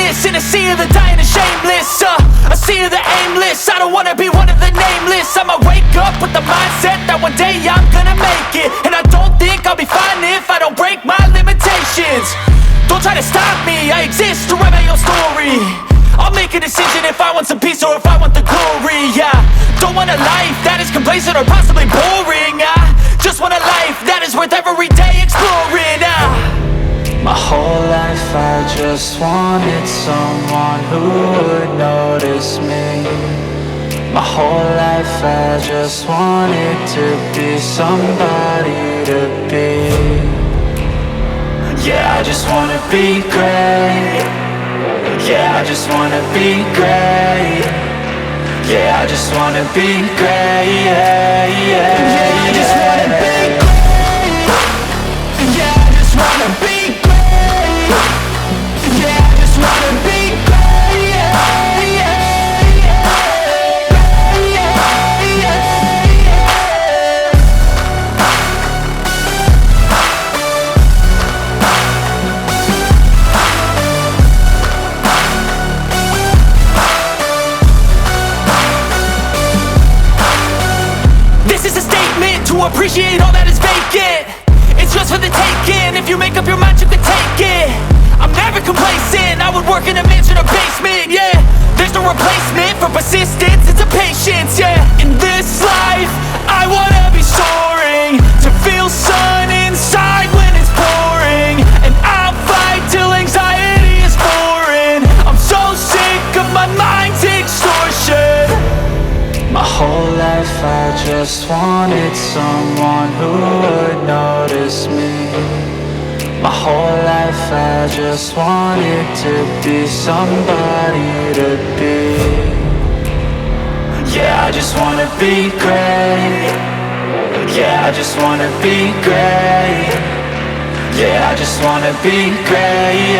nameless in a sea of the dying and shameless. A sea of the aimless. I don't wanna be one of the nameless. I'ma wake up with the mindset that one day I'm gonna make it. And I don't think I'll be fine if I don't break my limitations. Don't try to stop me, I exist to write my own story. I'll make a decision if I want some peace or if I want the glory. Yeah, don't want a life that is complacent or possibly boring. I just want a life that is worth every day exploring. My whole life I just wanted someone who would notice me. My whole life I just wanted to be somebody to be. Yeah, I just wanna be great. Yeah, I just wanna be great. Yeah, I just wanna be great. Yeah, I just wanna be great. Yeah, I just wanna be great. Yeah, I just wanna be great. Yeah. To appreciate all that is vacant. It's just for the taking. If you make up your mind, you can take it. I'm never complacent. I would work in a mansion or basement. Yeah, there's no replacement for persistence. It's a patience. Yeah, in this life I wanna be soaring, to feel sun inside when it's pouring. And I'll fight till anxiety is foreign. I'm so sick of my mind's extortion. My whole life I just wanted someone who would notice me. My whole life I just wanted to be somebody to be. Yeah, I just wanna be great. Yeah, I just wanna be great. Yeah, I just wanna be great.